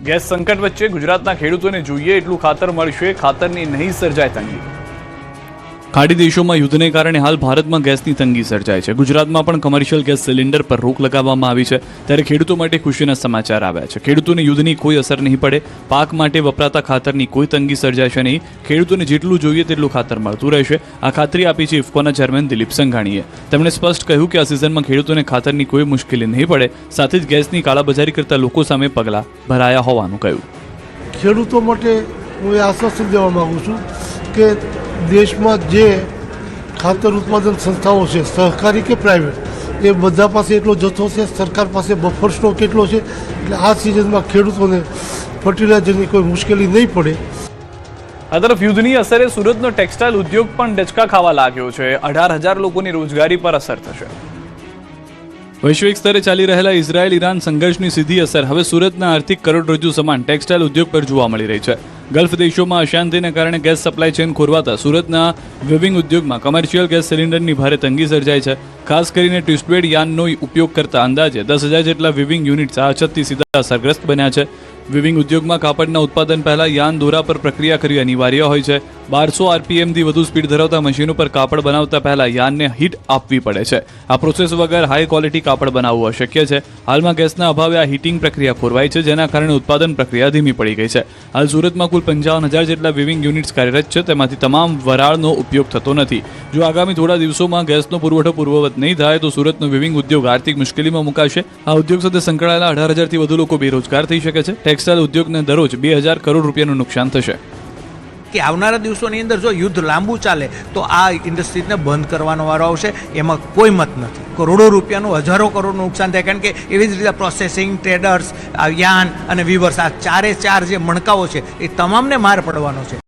Gas સંકટ વચ્ચે ગુજરાતના ખેડૂતોને જોઈએ એટલું ખાતર મળશે, ખાતરની નહીં સર્જાય તંગી। ખાડી દેશોમાં યુદ્ધને કારણે હાલ ભારતમાં ગેસની તંગી સર્જાય છે। ગુજરાતમાં પણ કમર્શિયલ ગેસ સિલિન્ડર પર રોક લગાવવામાં આવી છે, ત્યારે ખેડૂતો માટે ખુશીના સમાચાર આવ્યા છે। ખેડૂતોને યુદ્ધની કોઈ અસર નહીં પડે, પાક માટે વપરાતા ખાતરની કોઈ તંગી સર્જાશે નહીં, ખેડૂતોને જેટલું જોઈએ તેટલું ખાતર મળતું રહેશે। આ ખાતરી આપી છે ઇફકોના ચેરમેન દિલીપ સંઘાણીએ। તેમણે સ્પષ્ટ કહ્યું કે આ સિઝનમાં ખેડૂતોને ખાતરની કોઈ મુશ્કેલી નહીં પડે, સાથે જ ગેસની કાળાબજારી કરતા લોકો સામે પગલાં ભરાયા હોવાનું કહ્યું। ખેડૂતો માટે હું એ આશ્વાસન દેવા માગું છું કે દેશમાં જે ખાતર ઉત્પાદન સંસ્થાઓ છે, સહકારી કે પ્રાઇવેટ, એ બધા પાસે એટલો જથ્થો છે, સરકાર પાસે બફર સ્ટોક એટલો છે, એટલે આ સિઝનમાં ખેડૂતોને ફર્ટિલાઇઝરની કોઈ મુશ્કેલી નહીં પડે। આ તરફ યુદ્ધની અસરે સુરતનો ટેક્સટાઇલ ઉદ્યોગ પણ ડચકા ખાવા લાગ્યો છે। 18,000 લોકોની રોજગારી પર અસર થશે। વૈશ્વિક સ્તરે ચાલી રહેલા ઇઝરાયલ ઈરાન સંઘર્ષની સીધી અસર હવે સુરતના આર્થિક કરોડરજ્જુ સમાન ટેક્સટાઇલ ઉદ્યોગ પર જોવા મળી રહી છે। ગલ્ફ દેશોમાં અશાંતિને કારણે ગેસ સપ્લાય ચેન ખોરવાતા સુરતના વિવિંગ ઉદ્યોગમાં કમર્શિયલ ગેસ સિલિન્ડરની ભારે તંગી સર્જાય છે। ખાસ કરીને ટ્વિસ્ટેડ યાનનો ઉપયોગ કરતા અંદાજે 10,000 જેટલા વિવિંગ યુનિટ્સ આ અછતથી સીધા અસરગ્રસ્ત બન્યા છે। વિવિંગ ઉદ્યોગમાં કાપડના ઉત્પાદન પહેલા યાન દોરા પર પ્રક્રિયા કરવી અનિવાર્ય હોય છે। 1200 આરપીએમથી વધુ સ્પીડ ધરાવતા મશીનો પર કાપડ બનાવતા પહેલા યાનને હીટ આપવી પડે છે। આ પ્રોસેસ વગર હાઈ ક્વોલિટી કાપડ બનાવવું અશક્ય છે। હાલમાં ગેસના અભાવે આ હીટિંગ પ્રક્રિયા ખોરવાઈ છે, જેના કારણે ઉત્પાદન પ્રક્રિયા ધીમી પડી ગઈ છે। હાલ સુરતમાં કુલ 55,000 જેટલા વિવિંગ યુનિટ્સ કાર્યરત છે, તેમાંથી તમામ વરાળનો ઉપયોગ થતો નથી। જો આગામી થોડા દિવસોમાં ગેસનો પુરવઠો પૂર્વવત નહીં થાય તો સુરતનો વિવિંગ ઉદ્યોગ આર્થિક મુશ્કેલીમાં મુકાશે। આ ઉદ્યોગ સાથે સંકળાયેલા 18,000થી વધુ લોકો બેરોજગાર થઈ શકે છે। ટેક્સટાઇલ ઉદ્યોગને દરરોજ 2,000 કરોડ રૂપિયાનું નુકસાન થશે। કે આવનારા દિવસોની અંદર જો યુદ્ધ લાંબુ ચાલે તો આ ઇન્ડસ્ટ્રીને બંધ કરવાનો વારો આવશે, એમાં કોઈ મત નથી। કરોડો રૂપિયાનું, હજારો કરોડનું નુકસાન થાય, કારણ કે એવી જ રીતે પ્રોસેસિંગ, ટ્રેડર્સ, યાન અને વીવર્સ, આ ચારે ચાર જે મણકાઓ છે એ તમામને માર પડવાનો છે।